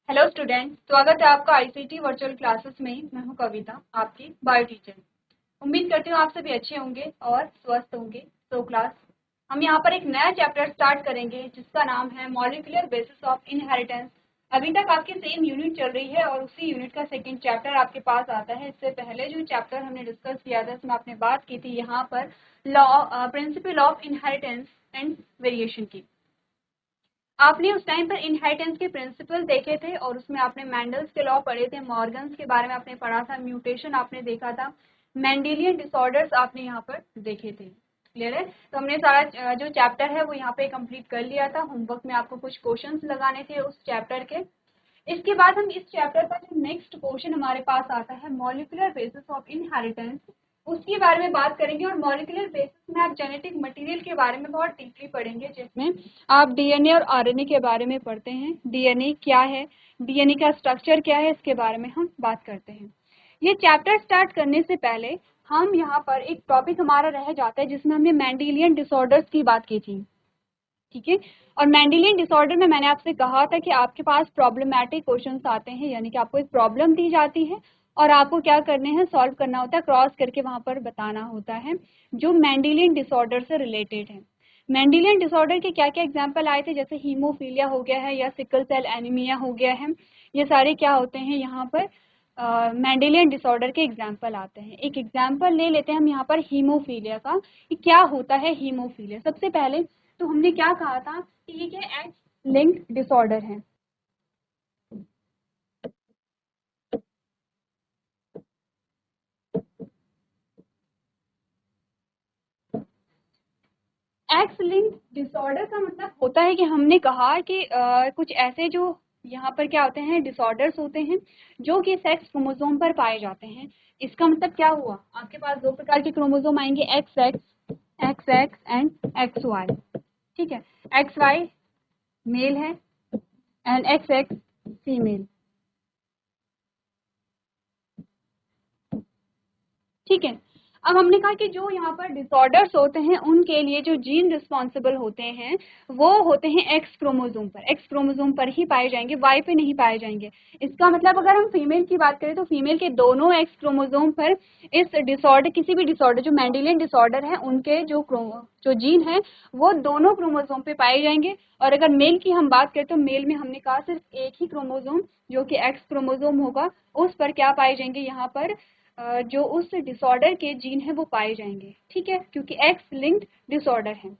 Hello student, स्वागत है आपका आईसीटी वर्चुअल क्लासेस में। मैं हूं कविता, आपकी बायो टीचर। उम्मीद करती हूँ आप सभी अच्छे होंगे और स्वस्थ होंगे। तो क्लास हम यहाँ पर एक नया चैप्टर स्टार्ट करेंगे जिसका नाम है मॉलिक्यूलर बेसिस ऑफ इनहेरिटेंस। अभी तक आपकी सेम यूनिट चल रही है और उसी यूनिट का सेकंड चैप्टर आपके पास आता है। इससे पहले जो चैप्टर हमने डिस्कस किया था उसमें आपने बात की थी यहाँ पर principle of inheritance and variation की। आपने उस टाइम पर इनहेरिटेंस के प्रिंसिपल देखे थे और उसमें आपने मैंडल्स के लॉ पढ़े थे, मॉर्गन्स के बारे में आपने पढ़ा था, म्यूटेशन आपने देखा था, मेंडेलियन डिसऑर्डर्स आपने यहाँ पर देखे थे। क्लियर है? तो हमने सारा जो चैप्टर है वो यहाँ पे कंप्लीट कर लिया था। होमवर्क में आपको कुछ क्वेश्चंस लगाने थे उस चैप्टर के। इसके बाद हम इस चैप्टर का जो नेक्स्ट क्वेश्चन हमारे पास आता है मॉलिक्यूलर बेसिस ऑफ इनहेरिटेंस, उसके बारे में बात करेंगे। और मॉलिक्यूलर बेसिस में आप जेनेटिक मटेरियल के बारे में बहुत डीपली पढ़ेंगे, जिसमें आप डीएनए और आरएनए के बारे में पढ़ते हैं। डीएनए क्या है, डीएनए का स्ट्रक्चर क्या है, इसके बारे में हम बात करते हैं। ये चैप्टर स्टार्ट करने से पहले हम यहाँ पर एक टॉपिक हमारा रह जाता है जिसमें हमने मेंडेलियन डिसऑर्डर्स की बात की थी। ठीक है? और मेंडेलियन डिसऑर्डर में मैंने आपसे कहा था कि आपके पास प्रॉब्लमैटिक क्वेश्चंस आते हैं, यानी कि आपको एक प्रॉब्लम दी जाती है और आपको क्या करने हैं, सॉल्व करना होता है, क्रॉस करके वहां पर बताना होता है जो मेंडेलियन डिसऑर्डर से रिलेटेड है। मेंडेलियन डिसऑर्डर के क्या क्या एग्जाम्पल आए थे, जैसे हीमोफीलिया हो गया है या सिकल सेल एनीमिया हो गया है। ये सारे क्या होते हैं, यहाँ पर मेंडेलियन डिसऑर्डर के एग्जाम्पल आते हैं। एक एग्जाम्पल ले लेते हैं हम यहाँ पर हीमोफीलिया का, कि क्या होता है हीमोफीलिया। सबसे पहले तो हमने क्या कहा था कि ये क्या एक्स लिंक्ड डिसऑर्डर है। एक्स लिंक्ड डिसऑर्डर का मतलब होता है कि हमने कहा कि कुछ ऐसे जो यहाँ पर क्या होते हैं, डिसऑर्डर्स होते हैं जो कि सेक्स क्रोमोसोम पर पाए जाते हैं। इसका मतलब क्या हुआ, आपके पास दो प्रकार के क्रोमोसोम आएंगे, X X and X Y. ठीक है? एक्स वाई मेल है एंड एक्स एक्स फीमेल। ठीक है? अब हमने कहा कि जो यहाँ पर डिसऑर्डर्स होते हैं उनके लिए जो जीन रिस्पॉन्सिबल होते हैं वो होते हैं एक्स क्रोमोसोम पर। एक्स क्रोमोसोम पर ही पाए जाएंगे, वाई पे नहीं पाए जाएंगे। इसका मतलब अगर हम फीमेल की बात करें तो फीमेल के दोनों एक्स क्रोमोसोम पर इस डिसऑर्डर, किसी भी डिसऑर्डर जो मेंडेलियन डिसऑर्डर है उनके जो जीन है वो दोनों क्रोमोसोम पे पाए जाएंगे। और अगर मेल की हम बात करें तो मेल में हमने कहा सिर्फ एक ही क्रोमोसोम जो कि एक्स क्रोमोसोम होगा उस पर क्या पाए जाएंगे, यहाँ पर जो उस डिसऑर्डर के जीन है वो पाए जाएंगे। ठीक है? क्योंकि एक्स लिंक्ड डिसऑर्डर है।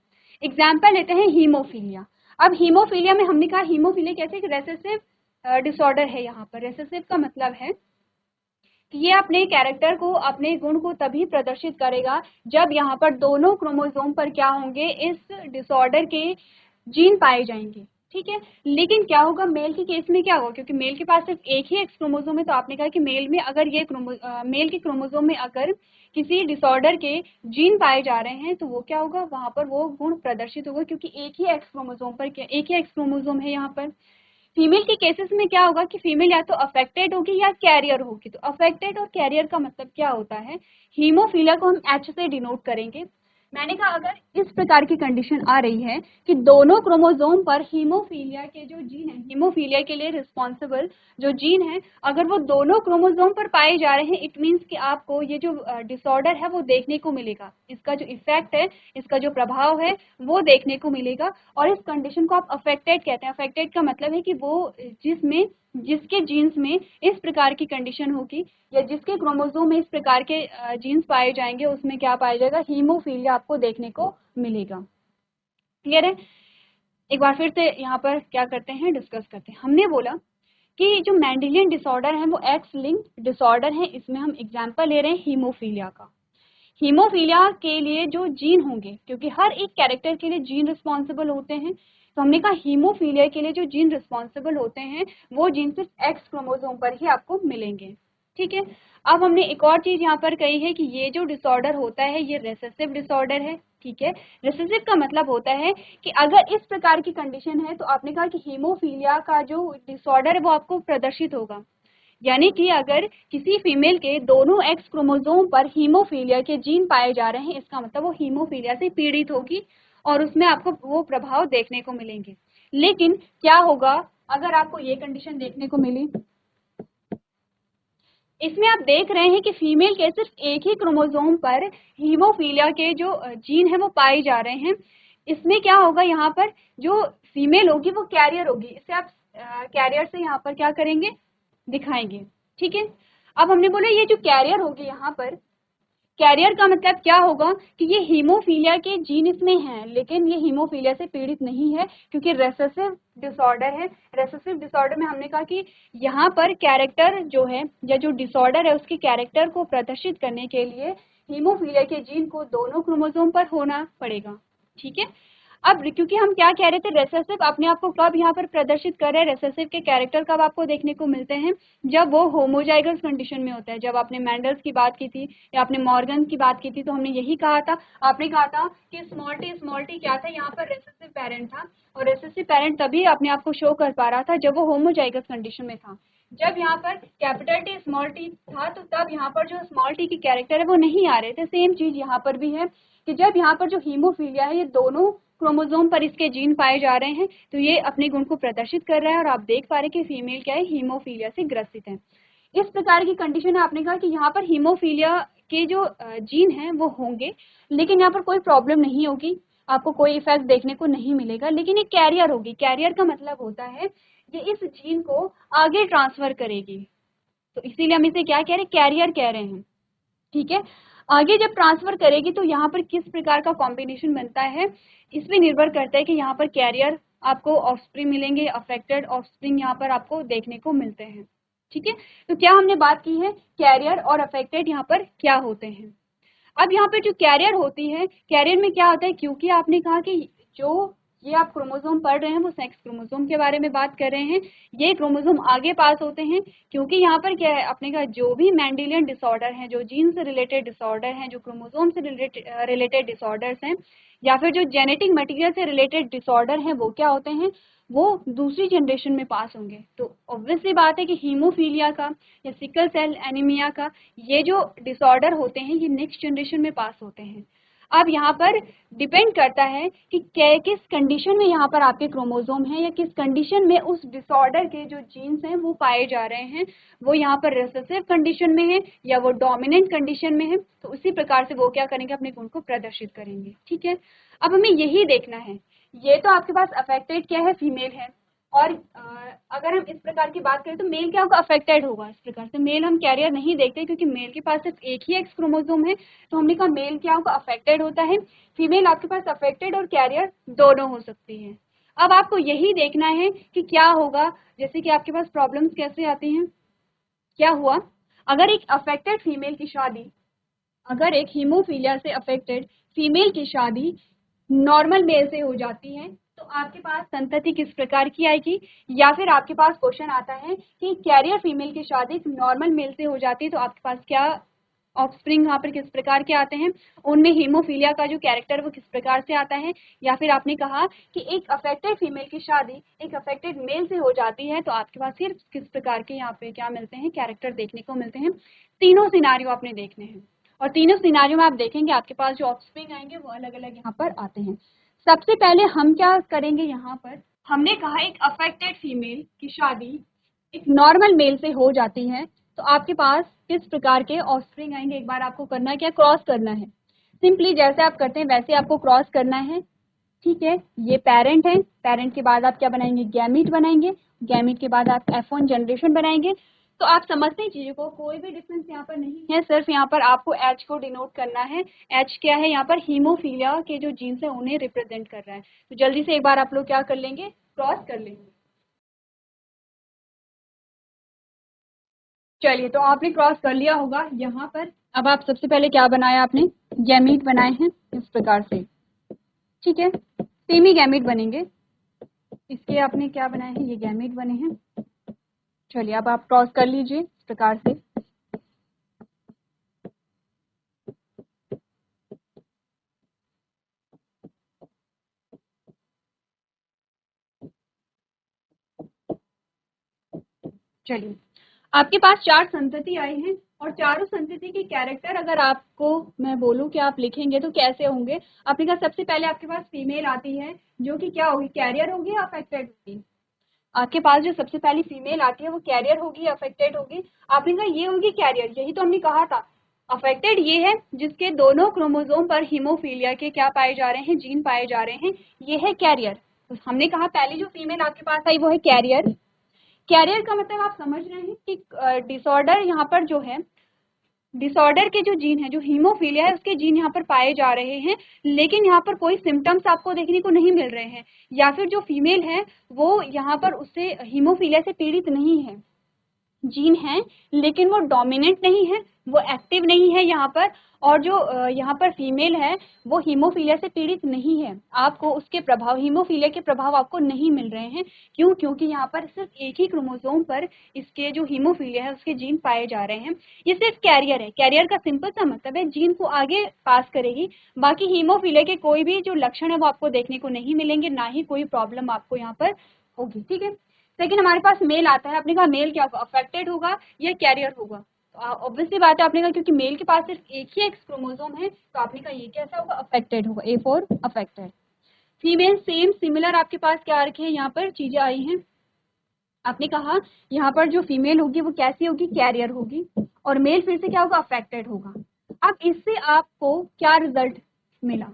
एग्जाम्पल लेते हैं हीमोफीलिया। अब हीमोफीलिया में हमने कहा हीमोफीलिया कैसे, एक रेसेसिव डिसऑर्डर है। यहाँ पर रेसेसिव का मतलब है कि ये अपने कैरेक्टर को, अपने गुण को तभी प्रदर्शित करेगा जब यहाँ पर दोनों क्रोमोसोम पर क्या होंगे, इस डिसऑर्डर के जीन पाए जाएंगे। ठीक है? लेकिन क्या होगा मेल के केस में, क्या होगा, क्योंकि मेल के पास सिर्फ एक ही एक्स क्रोमोसोम है, तो आपने कहा कि मेल में अगर ये मेल के क्रोमोसोम में अगर किसी डिसऑर्डर के जीन पाए जा रहे हैं तो वो क्या होगा, वहां पर वो गुण प्रदर्शित होगा, क्योंकि एक ही एक्स क्रोमोसोम पर, एक ही एक्स क्रोमोसोम है यहाँ पर। फीमेल के केसेस में क्या होगा कि फीमेल या तो अफेक्टेड होगी या कैरियर होगी। तो अफेक्टेड और कैरियर का मतलब क्या होता है, हीमोफीलिया को हम एच से डिनोट करेंगे। मैंने कहा अगर इस प्रकार की कंडीशन आ रही है कि दोनों क्रोमोसोम पर हीमोफीलिया के जो जीन है, हीमोफीलिया के लिए रिस्पॉन्सिबल जो जीन है, अगर वो दोनों क्रोमोसोम पर पाए जा रहे हैं, इट मीन्स कि आपको ये जो डिसऑर्डर है वो देखने को मिलेगा। इसका जो इफेक्ट है, इसका जो प्रभाव है वो देखने को मिलेगा। और इस कंडीशन को आप अफेक्टेड कहते हैं। अफेक्टेड का मतलब है कि वो जिसमें, जिसके जीन्स में इस प्रकार की कंडीशन होगी या जिसके क्रोमोसोम में इस प्रकार के जीन्स पाए जाएंगे उसमें क्या पाया जाएगा, हीमोफीलिया आपको देखने को मिलेगा। क्लियर है? एक बार फिर से यहाँ पर क्या करते हैं, डिस्कस करते हैं। हमने बोला कि जो मेंडेलियन डिसऑर्डर है वो एक्स लिंक्ड डिसऑर्डर है। इसमें हम एग्जाम्पल ले रहे हैं हीमोफीलिया का। हीमोफीलिया के लिए जो जीन होंगे, क्योंकि हर एक कैरेक्टर के लिए जीन रिस्पॉन्सिबल होते हैं, तो हमने कहा हीमोफीलिया के लिए जो जीन रिस्पॉन्सिबल होते हैं वो जीन सिर्फ एक्स क्रोमोसोम पर ही आपको मिलेंगे। ठीक है? अब हमने एक और चीज यहाँ पर कही है कि ये जो डिसऑर्डर होता है ये रेसेसिव डिसऑर्डर है। ठीक है? रेसेसिव का मतलब होता है कि अगर इस प्रकार की कंडीशन है तो आपने कहा कि हीमोफीलिया का जो डिसऑर्डर है वो आपको प्रदर्शित होगा। यानी कि अगर किसी फीमेल के दोनों एक्स क्रोमोसोम पर हीमोफीलिया के जीन पाए जा रहे हैं, इसका मतलब वो हीमोफीलिया से पीड़ित होगी और उसमें आपको वो प्रभाव देखने को मिलेंगे। लेकिन क्या होगा, अगर आपको ये कंडीशन देखने को मिली, इसमें आप देख रहे हैं कि फीमेल के सिर्फ एक ही क्रोमोसोम पर हीमोफीलिया के जो जीन है वो पाए जा रहे हैं। इसमें क्या होगा, यहाँ पर जो फीमेल होगी वो कैरियर होगी, इसे आप कैरियर से यहाँ पर क्या करेंगे, दिखाएंगे। ठीक है, अब हमने बोला ये जो कैरियर होगी यहाँ पर, कैरियर का मतलब क्या होगा कि ये हीमोफीलिया के जीन इसमें हैं, लेकिन ये हीमोफीलिया से पीड़ित नहीं है क्योंकि रेसेसिव डिसऑर्डर है। रेसेसिव डिसऑर्डर में हमने कहा कि यहाँ पर कैरेक्टर जो है या जो डिसऑर्डर है उसके कैरेक्टर को प्रदर्शित करने के लिए हीमोफीलिया के जीन को दोनों क्रोमोसोम पर होना पड़ेगा। ठीक है, अब क्योंकि हम क्या कह रहे थे, रेसेसिव अपने आप को कब यहाँ पर प्रदर्शित कर रहे हैं, रेसेसिव के कैरेक्टर कब आपको देखने को मिलते हैं, जब वो होमोजाइगस कंडीशन में होता है। जब आपने मैंडल्स की बात की थी या आपने मॉर्गन की बात की थी तो हमने यही कहा था, आपने कहा था कि स्मॉल टी क्या था, यहाँ पर रेसेसिव पेरेंट था, और रेसेसिव पेरेंट तभी अपने आप को शो कर पा रहा था जब वो होमोजाइगस कंडीशन में था। जब यहाँ पर कैपिटल टी स्मॉल टी था तो तब यहाँ पर जो स्मॉल टी की कैरेक्टर है वो नहीं आ रहे थे। सेम चीज यहाँ पर भी है कि जब यहाँ पर जो हीमोफीलिया है ये दोनों क्रोमोसोम पर इसके जीन पाए जा रहे हैं तो ये अपने गुण को प्रदर्शित कर रहा है, और आप देख पा रहे हैं कि फीमेल क्या है, हीमोफीलिया से ग्रसित है। इस प्रकार की कंडीशन है, आपने कहा कि यहाँ पर हीमोफीलिया के जो जीन हैं वो होंगे, लेकिन यहाँ पर कोई प्रॉब्लम नहीं होगी, आपको कोई इफेक्ट देखने को नहीं मिलेगा, लेकिन एक कैरियर होगी। कैरियर का मतलब होता है ये इस जीन को आगे ट्रांसफर करेगी, तो इसीलिए हम इसे क्या कह रहे हैं, कैरियर कह रहे हैं। ठीक है, आगे जब ट्रांसफर करेगी तो यहाँ पर किस प्रकार का कॉम्बिनेशन बनता है इस पे निर्भर करता है कि यहाँ पर कैरियर आपको ऑफस्प्रिंग मिलेंगे, अफेक्टेड ऑफस्प्रिंग यहाँ पर आपको देखने को मिलते हैं। ठीक है, तो क्या हमने बात की है कैरियर और अफेक्टेड यहाँ पर क्या होते हैं। अब यहाँ पे जो कैरियर होती है, कैरियर में क्या होता है, क्योंकि आपने कहा कि जो ये आप क्रोमोसोम पढ़ रहे हैं वो सेक्स क्रोमोसोम के बारे में बात कर रहे हैं, ये क्रोमोसोम आगे पास होते हैं, क्योंकि यहाँ पर क्या है, अपने का जो भी मेंडेलियन डिसऑर्डर हैं, जो जीन से रिलेटेड डिसऑर्डर हैं, जो क्रोमोसोम से रिलेटेड डिसऑर्डर्स हैं, या फिर जो जेनेटिक मटेरियल से रिलेटेड डिसऑर्डर हैं, वो क्या होते हैं, वो दूसरी जनरेशन में पास होंगे। तो ऑब्वियसली बात है कि हीमोफीलिया का या सिकल सेल एनीमिया का ये जो डिसऑर्डर होते हैं ये नेक्स्ट जनरेशन में पास होते हैं। अब यहाँ पर डिपेंड करता है कि किस कंडीशन में यहाँ पर आपके क्रोमोसोम हैं या किस कंडीशन में उस डिसऑर्डर के जो जीन्स हैं वो पाए जा रहे हैं, वो यहाँ पर रिसेसिव कंडीशन में है या वो डोमिनेंट कंडीशन में है, तो उसी प्रकार से वो क्या करेंगे, अपने गुण को प्रदर्शित करेंगे। ठीक है, अब हमें यही देखना है, ये तो आपके पास अफेक्टेड क्या है, फीमेल है, और अगर हम इस प्रकार की बात करें तो मेल क्या होगा, अफेक्टेड होगा। इस प्रकार से मेल हम कैरियर नहीं देखते क्योंकि मेल के पास सिर्फ एक ही एक्स क्रोमोसोम है, तो हमने कहा मेल क्या होगा, अफेक्टेड होता है। फीमेल आपके पास अफेक्टेड और कैरियर दोनों हो सकती है। अब आपको यही देखना है कि क्या होगा, जैसे कि आपके पास प्रॉब्लम्स कैसे आती हैं, क्या हुआ अगर एक अफेक्टेड फीमेल की शादी, अगर एक हीमोफीलिया से अफेक्टेड फीमेल की शादी नॉर्मल मेल से हो जाती है तो आपके पास संतति किस प्रकार की आएगी, या फिर आपके पास क्वेश्चन आता है कि कैरियर फीमेल की शादी नॉर्मल मेल से हो जाती है तो आपके पास क्या ऑफस्प्रिंग यहाँ पर किस प्रकार के आते हैं, उनमें हीमोफीलिया का जो कैरेक्टर वो किस प्रकार से आता है। या फिर आपने कहा कि एक अफेक्टेड फीमेल की शादी एक अफेक्टेड मेल से हो जाती है तो आपके पास सिर्फ किस प्रकार के यहाँ पे क्या मिलते हैं, कैरेक्टर देखने को मिलते हैं। तीनों सिनारियो आपने देखने हैं, और तीनों सिनारियो में आप देखेंगे आपके पास जो ऑफस्प्रिंग आएंगे वो अलग अलग यहाँ पर आते हैं। सबसे पहले हम क्या करेंगे, यहाँ पर हमने कहा एक अफेक्टेड फीमेल की शादी एक नॉर्मल मेल से हो जाती है तो आपके पास किस प्रकार के ऑफस्प्रिंग आएंगे। एक बार आपको करना क्या, क्रॉस करना है, सिंपली जैसे आप करते हैं वैसे आपको क्रॉस करना है। ठीक है, ये पेरेंट है, पेरेंट के बाद आप क्या बनाएंगे, गैमीट बनाएंगे, गैमीट के बाद आप F1 जनरेशन बनाएंगे। तो आप समझते हैं चीजों को, कोई भी डिफरेंस यहाँ पर नहीं है, सिर्फ यहाँ पर आपको H को डिनोट करना है। H क्या है, यहाँ पर हीमोफीलिया के जो जीन्स है उन्हें रिप्रेजेंट कर रहा है। तो जल्दी से एक बार आप लोग क्या कर लेंगे, क्रॉस कर लेंगे। चलिए, तो आपने क्रॉस कर लिया होगा यहाँ पर। अब आप सबसे पहले क्या बनाया, आपने गैमीट बनाए हैं इस प्रकार से। ठीक है, सेमी गैमीट बनेंगे, इसके आपने क्या बनाए हैं, ये गैमीट बने हैं। चलिए, अब आप क्रॉस कर लीजिए इस प्रकार से। चलिए, आपके पास 4 संतति आई हैं और चारों संतति के कैरेक्टर अगर आपको मैं बोलूं कि आप लिखेंगे तो कैसे होंगे। आपने कहा सबसे पहले आपके पास फीमेल आती है जो कि क्या होगी, कैरियर होगी या अफेक्टेड होगी। आपके पास जो सबसे पहली फीमेल आती है वो कैरियर होगी, अफेक्टेड होगी? आपने कहा ये होगी कैरियर, यही तो हमने कहा था। अफेक्टेड ये है जिसके दोनों क्रोमोसोम पर हीमोफीलिया के क्या पाए जा रहे हैं, जीन पाए जा रहे हैं, ये है कैरियर। तो हमने कहा पहली जो फीमेल आपके पास आई वो है कैरियर। कैरियर का मतलब आप समझ रहे हैं कि डिसऑर्डर यहाँ पर जो है, डिसऑर्डर के जो जीन है, जो हीमोफीलिया है उसके जीन यहाँ पर पाए जा रहे हैं, लेकिन यहाँ पर कोई सिम्टम्स आपको देखने को नहीं मिल रहे हैं, या फिर जो फीमेल है वो यहाँ पर उससे हीमोफीलिया से पीड़ित नहीं है, जीन है लेकिन वो डोमिनेंट नहीं है, वो एक्टिव नहीं है यहाँ पर, और जो यहाँ पर फीमेल है वो हीमोफीलिया से पीड़ित नहीं है, आपको उसके प्रभाव, हीमोफीलिया के प्रभाव आपको नहीं मिल रहे हैं। क्यों? क्योंकि यहाँ पर सिर्फ एक ही क्रोमोसोम पर इसके जो हीमोफीलिया है उसके जीन पाए जा रहे हैं। ये सिर्फ कैरियर है। कैरियर का सिंपल सा मतलब है जीन को आगे पास करेगी, बाकी हीमोफीलिया के कोई भी जो लक्षण है वो आपको देखने को नहीं मिलेंगे, ना ही कोई प्रॉब्लम आपको यहाँ पर होगी। ठीक है, लेकिन हमारे पास मेल आता है, आपने कहा मेल क्या होगा, अफेक्टेड होगा या कैरियर होगा? ऑब्वियसली बात है, आपने कहा क्योंकि मेल के पास सिर्फ एक ही एक्स क्रोमोसोम है, तो आपने कहा ये कैसा होगा, अफेक्टेड होगा, A for affected. Female same similar आपके पास क्या रखे हैं, यहाँ पर चीजें आई हैं। आपने कहा यहाँ पर जो फीमेल होगी वो कैसी होगी, कैरियर होगी, और मेल फिर से क्या होगा, अफेक्टेड होगा। अब इससे आपको क्या रिजल्ट मिला?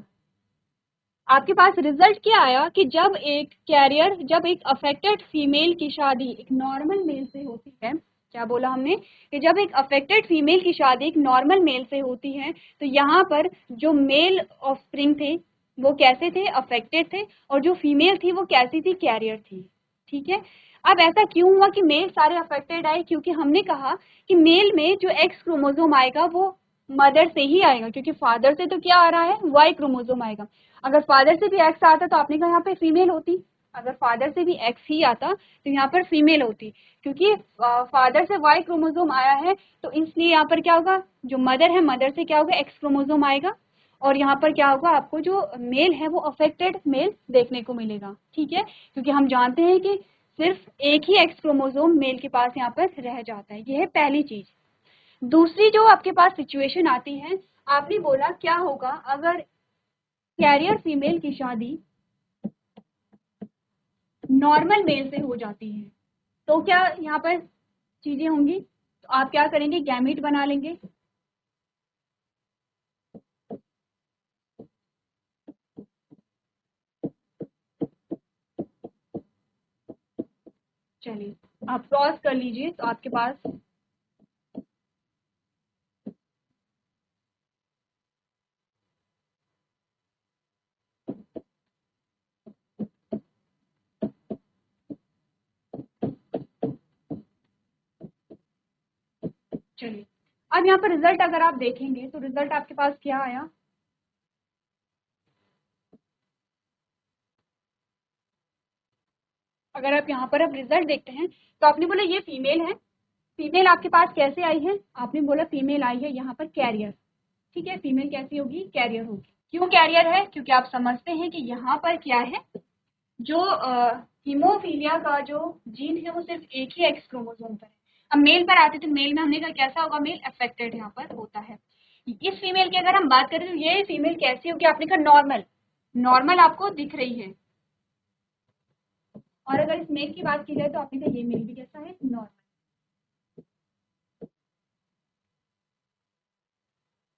आपके पास रिजल्ट क्या आया कि जब एक कैरियर, जब एक अफेक्टेड फीमेल की शादी एक नॉर्मल मेल से होती है, क्या बोला हमने कि जब एक अफेक्टेड फीमेल की शादी एक नॉर्मल मेल से होती है, तो यहाँ पर जो मेल ऑफस्प्रिंग थे वो कैसे थे, अफेक्टेड थे, और जो फीमेल थी वो कैसी थी, कैरियर थी। ठीक है, अब ऐसा क्यों हुआ कि मेल सारे अफेक्टेड आए? क्योंकि हमने कहा कि मेल में जो एक्स क्रोमोसोम आएगा वो मदर से ही आएगा, क्योंकि फादर से तो क्या आ रहा है, वाई क्रोमोसोम आएगा। अगर फादर से भी एक्स आता तो आपने कहा यहाँ पे फीमेल होती, अगर फादर से भी एक्स ही आता तो यहाँ पर फीमेल होती, क्योंकि फादर से वाई क्रोमोसोम आया है, तो इसलिए यहाँ पर क्या होगा, जो मदर है मदर से क्या होगा, एक्स क्रोमोसोम आएगा, और यहाँ पर क्या होगा, आपको जो मेल है वो अफेक्टेड मेल देखने को मिलेगा। ठीक है, क्योंकि हम जानते हैं कि सिर्फ एक ही एक्स क्रोमोसोम मेल के पास यहाँ पर रह जाता है। ये है पहली चीज। दूसरी जो आपके पास सिचुएशन आती है, आपने बोला क्या होगा अगर कैरियर फीमेल की शादी नॉर्मल मेल से हो जाती है, तो क्या यहाँ पर चीजें होंगी? तो आप क्या करेंगे, गैमीट बना लेंगे। चलिए आप क्रॉस कर लीजिए, तो आपके पास चलिए अब यहाँ पर रिजल्ट अगर आप देखेंगे तो रिजल्ट आपके पास क्या आया, अगर आप यहाँ पर अब रिजल्ट देखते हैं तो आपने बोला ये फीमेल है, फीमेल आपके पास कैसे आई है, आपने बोला फीमेल आई है यहाँ पर कैरियर। ठीक है, फीमेल कैसी होगी, कैरियर होगी। क्यों कैरियर है? क्योंकि आप समझते हैं कि यहाँ पर क्या है, जो हीमोफीलिया का जो जीन है वो सिर्फ एक ही एक्स क्रोमोसोम पर है। अब मेल पर आते तो मेल में हमने कहा कैसा होगा, मेल अफेक्टेड यहाँ पर होता है। इस फीमेल की अगर हम बात करें तो ये फीमेल कैसी होगी, आपने कहा नॉर्मल, नॉर्मल आपको दिख रही है, और अगर इस मेल की बात की जाए तो आपने कहा ये मेल भी कैसा है, नॉर्मल।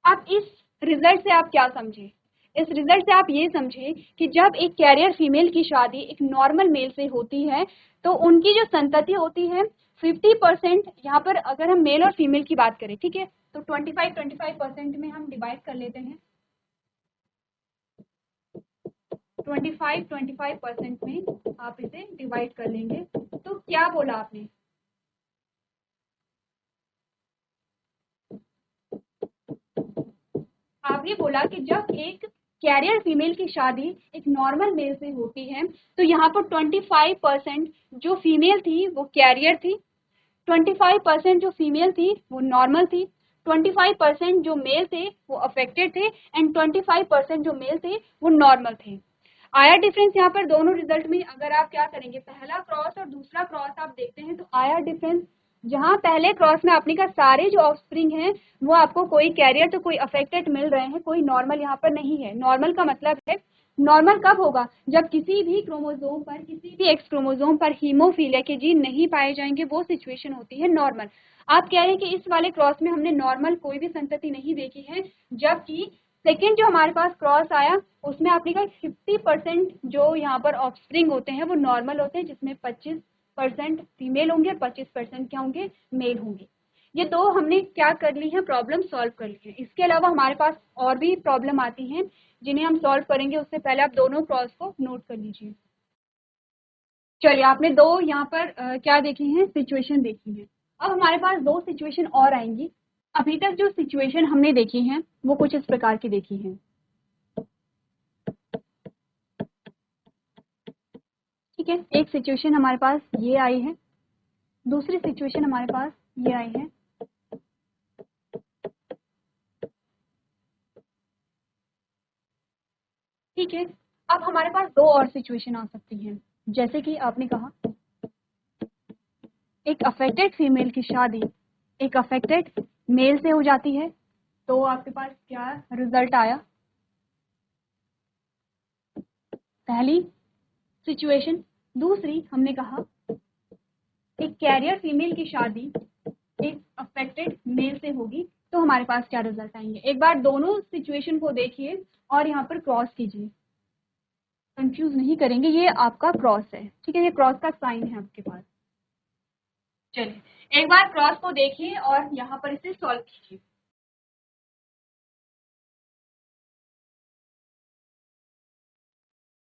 अब इस रिजल्ट से आप क्या समझे, इस रिजल्ट से आप ये समझे कि जब एक कैरियर फीमेल की शादी एक नॉर्मल मेल से होती है तो उनकी जो संतति होती है 50%, यहाँ पर अगर हम मेल और फीमेल की बात करें, ठीक है, तो 25-25% में हम डिवाइड कर लेते हैं, 25-25% में आप इसे डिवाइड कर लेंगे। तो क्या बोला आपने, आपने बोला कि जब एक कैरियर फीमेल की शादी एक नॉर्मल मेल से होती है तो यहाँ पर 25% जो फीमेल थी वो कैरियर थी, 25% जो फीमेल थी वो नॉर्मल थी, 25% जो मेल थे वो अफेक्टेड थे, एंड 25% जो मेल थे वो नॉर्मल थे। आया डिफरेंस यहाँ पर दोनों रिजल्ट में? अगर आप क्या करेंगे, पहला क्रॉस और दूसरा क्रॉस आप देखते हैं तो आया डिफरेंस। जहाँ पहले क्रॉस में आपने कहा सारे जो ऑफस्प्रिंग हैं वो आपको कोई कैरियर तो कोई अफेक्टेड मिल रहे हैं, कोई नॉर्मल यहाँ पर नहीं है। नॉर्मल का मतलब है नॉर्मल कब होगा? जब किसी भी क्रोमोसोम पर, किसी भी एक्स क्रोमोसोम पर हीमोफीलिया के जीन नहीं पाए जाएंगे, वो सिचुएशन होती है नॉर्मल। आप कह रहे हैं कि इस वाले क्रॉस में हमने नॉर्मल कोई भी संतति नहीं देखी है, जबकि सेकेंड जो हमारे पास क्रॉस आया उसमें आपने कहा 50% जो यहाँ पर ऑफस्प्रिंग होते हैं वो नॉर्मल होते हैं, जिसमें 25% फीमेल होंगे, 25% क्या होंगे? मेल होंगे। ये दो हमने क्या कर ली है? प्रॉब्लम सॉल्व कर ली है। इसके अलावा हमारे पास और भी प्रॉब्लम आती हैं जिन्हें हम सॉल्व करेंगे, उससे पहले आप दोनों क्रॉस को नोट कर लीजिए। चलिए, आपने दो यहाँ पर क्या देखी है? सिचुएशन देखी है। अब हमारे पास दो सिचुएशन और आएंगी। अभी तक जो सिचुएशन हमने देखी है वो कुछ इस प्रकार की देखी है। ठीक है, एक सिचुएशन हमारे पास ये आई है, दूसरी सिचुएशन हमारे पास ये आई है। ठीक है, अब हमारे पास दो और सिचुएशन आ सकती हैं। जैसे कि आपने कहा एक अफेक्टेड फीमेल की शादी एक अफेक्टेड मेल से हो जाती है, तो आपके पास क्या रिजल्ट आया? पहली सिचुएशन। दूसरी हमने कहा एक कैरियर फीमेल की शादी एक अफेक्टेड मेल से होगी, तो हमारे पास क्या रिजल्ट आएंगे? एक बार दोनों सिचुएशन को देखिए और यहाँ पर क्रॉस कीजिए। कंफ्यूज नहीं करेंगे, ये आपका क्रॉस है। ठीक है, ये क्रॉस का साइन है आपके पास। चलिए, एक बार क्रॉस को देखिए और यहाँ पर इसे सॉल्व कीजिए।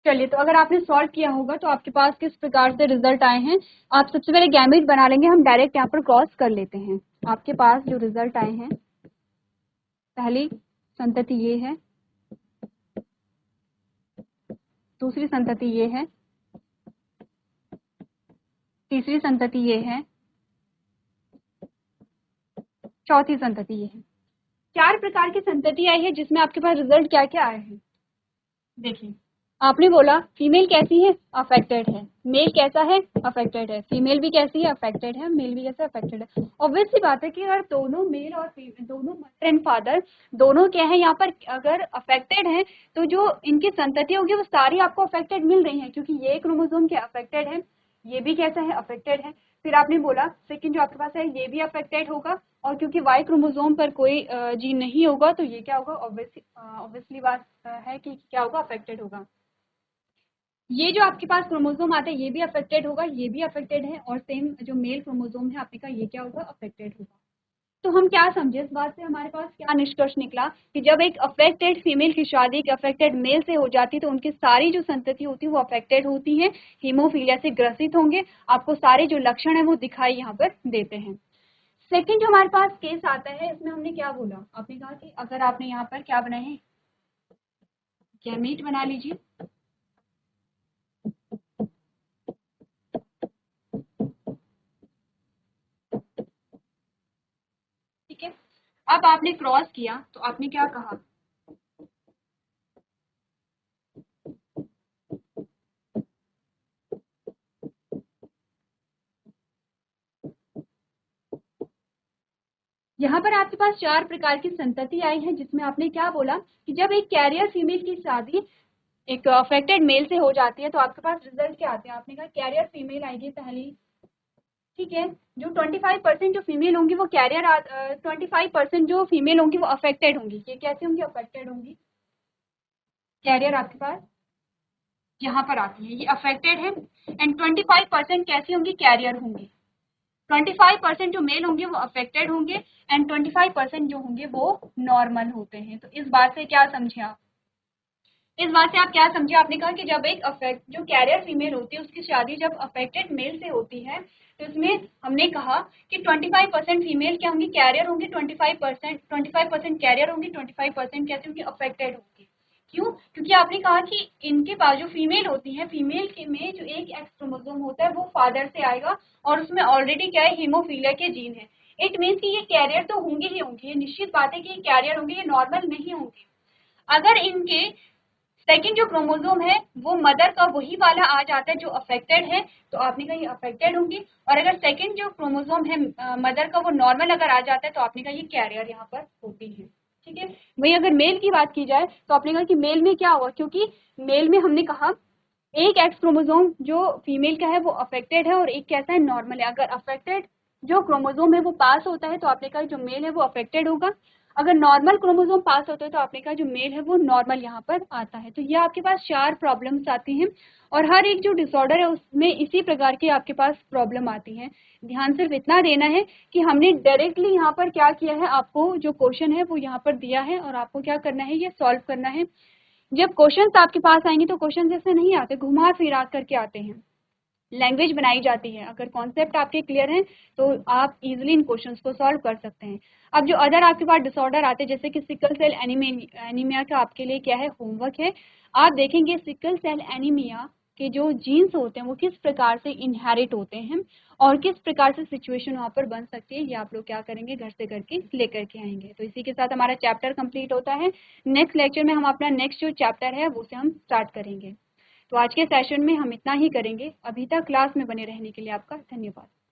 चलिए, तो अगर आपने सॉल्व किया होगा तो आपके पास किस प्रकार से रिजल्ट आए हैं? आप सबसे पहले गैमेट बना लेंगे, हम डायरेक्ट यहाँ पर क्रॉस कर लेते हैं। आपके पास जो रिजल्ट आए हैं, पहली संतति ये है, दूसरी संतति ये है, तीसरी संतति ये है, चौथी संतति ये है। 4 प्रकार की संतति आई है जिसमें आपके पास रिजल्ट क्या क्या आए हैं। देखिए, आपने बोला फीमेल कैसी है? अफेक्टेड है। मेल कैसा है? अफेक्टेड है। फीमेल भी कैसी है? अफेक्टेड है। मेल भी कैसा? अफेक्टेड है। ऑब्वियस सी बात है कि अगर दोनों मेल और दोनों मदर एंड फादर दोनों क्या है यहाँ पर, अगर अफेक्टेड है तो जो इनकी संतति होगी वो सारी आपको अफेक्टेड मिल रही है, क्योंकि ये क्रोमोसोम के अफेक्टेड है, ये भी कैसा है? अफेक्टेड है। फिर आपने बोला सेकंड जो आपके पास है ये भी अफेक्टेड होगा, और क्योंकि वाई क्रोमोसोम पर कोई जीन नहीं होगा तो ये क्या होगा? ऑब्वियसली बात है कि क्या होगा? अफेक्टेड होगा। ये जो आपके पास क्रोमोसोम आता है ये भी अफेक्टेड होगा, ये भी अफेक्टेड है, और सेम जो मेल क्रोमोसोम है आपने का ये क्या होगा? अफेक्टेड होगा। तो हम क्या समझे इस बात से? हमारे पास क्या निष्कर्ष निकला कि जब एक अफेक्टेड फीमेल की शादी एक अफेक्टेड मेल से हो जाती है तो उनकी सारी जो संतति होती है वो अफेक्टेड होती है, हीमोफीलिया से ग्रसित होंगे, आपको सारे जो लक्षण है वो दिखाई यहाँ पर देते हैं। सेकंड जो हमारे पास केस आता है, इसमें हमने क्या बोला? आपने कहा कि अगर आपने यहाँ पर क्या बनाए हैं? गैमीट बना लीजिए। ठीक है, अब आपने क्रॉस किया तो आपने क्या कहा? यहाँ पर आपके पास 4 प्रकार की संतति आई है, जिसमें आपने क्या बोला कि जब एक कैरियर फीमेल की शादी एक अफेक्टेड मेल से हो जाती है तो आपके पास रिजल्ट क्या आते हैं? आपने कहा कैरियर फीमेल आएगी पहली। ठीक है, जो 25% जो फीमेल होंगी वो कैरियर 25% जो फीमेल होंगी वो अफेक्टेड होंगी। ये कैसे होंगी? अफेक्टेड होंगी। कैरियर आपके पास यहाँ पर आती है, ये अफेक्टेड है। एंड 25% कैसी होंगी? कैरियर होंगी। 25% जो मेल होंगे वो अफेक्टेड होंगे, एंड 25% जो होंगे वो नॉर्मल होते हैं। तो इस बात से क्या समझे आप? इस बात से आप क्या समझे? आपने कहा कि जब एक अफेक्ट जो कैरियर फीमेल होती है उसकी शादी जब अफेक्टेड मेल से होती है तो इसमें हमने कहा कि 25% फीमेल क्या होंगी? कैरियर होंगी। 25% कैरियर होंगी, 25% कैसे होंगी? अफेक्टेड होंगी। क्यों? क्योंकि आपने कहा कि इनके पास जो फीमेल होती है, फीमेल के में जो एक एक्स क्रोमोसोम होता है वो फादर से आएगा, और उसमें ऑलरेडी क्या है? हीमोफीलिया के जीन है। इट मीन्स कि ये कैरियर तो होंगे ही होंगे, ये निश्चित बात है कि ये कैरियर होंगे, ये नॉर्मल नहीं होंगे। अगर इनके सेकंड जो क्रोमोसोम है वो मदर का वही वाला आ जाता है जो अफेक्टेड है, तो आपने कहा ये अफेक्टेड होंगी। और अगर सेकंड जो क्रोमोसोम है मदर का वो नॉर्मल अगर आ जाता है तो आपने कहा ये कैरियर यहाँ पर होती है। ठीक है। वही अगर मेल की बात की जाए तो आपने कहा कि मेल में क्या हुआ, क्योंकि मेल में हमने कहा एक एक्स क्रोमोसोम जो फीमेल का है वो अफेक्टेड है और एक कैसा है, नॉर्मल है। अगर अफेक्टेड जो क्रोमोसोम है वो पास होता है तो आपने कहा जो मेल है वो अफेक्टेड होगा। अगर नॉर्मल क्रोमोसोम पास होता है तो आपने कहा जो मेल है वो नॉर्मल यहाँ पर आता है। तो ये आपके पास 4 प्रॉब्लम्स आती हैं और हर एक जो डिसऑर्डर है उसमें इसी प्रकार की आपके पास प्रॉब्लम आती है। ध्यान सिर्फ इतना देना है कि हमने डायरेक्टली यहाँ पर क्या किया है, आपको जो क्वेश्चन है वो यहाँ पर दिया है और आपको क्या करना है, ये सॉल्व करना है। जब क्वेश्चंस आपके पास आएंगे तो क्वेश्चन ऐसे नहीं आते, घुमा फिरा करके आते हैं, लैंग्वेज बनाई जाती है। अगर कॉन्सेप्ट आपके क्लियर हैं तो आप इजीली इन क्वेश्चंस को सॉल्व कर सकते हैं। अब जो अदर आपके पास डिसऑर्डर आते हैं जैसे कि सिकल सेल एनीमिया का आपके लिए क्या है, होमवर्क है। आप देखेंगे सिकल सेल एनीमिया के जो जीन्स होते हैं वो किस प्रकार से इनहेरिट होते हैं और किस प्रकार से सिचुएशन वहाँ पर बन सकती है, ये आप लोग क्या करेंगे, घर से करके लेकर के आएंगे। तो इसी के साथ हमारा चैप्टर कंप्लीट होता है। नेक्स्ट लेक्चर में हम अपना नेक्स्ट जो चैप्टर है वो से हम स्टार्ट करेंगे। तो आज के सेशन में हम इतना ही करेंगे। अभी तक क्लास में बने रहने के लिए आपका धन्यवाद।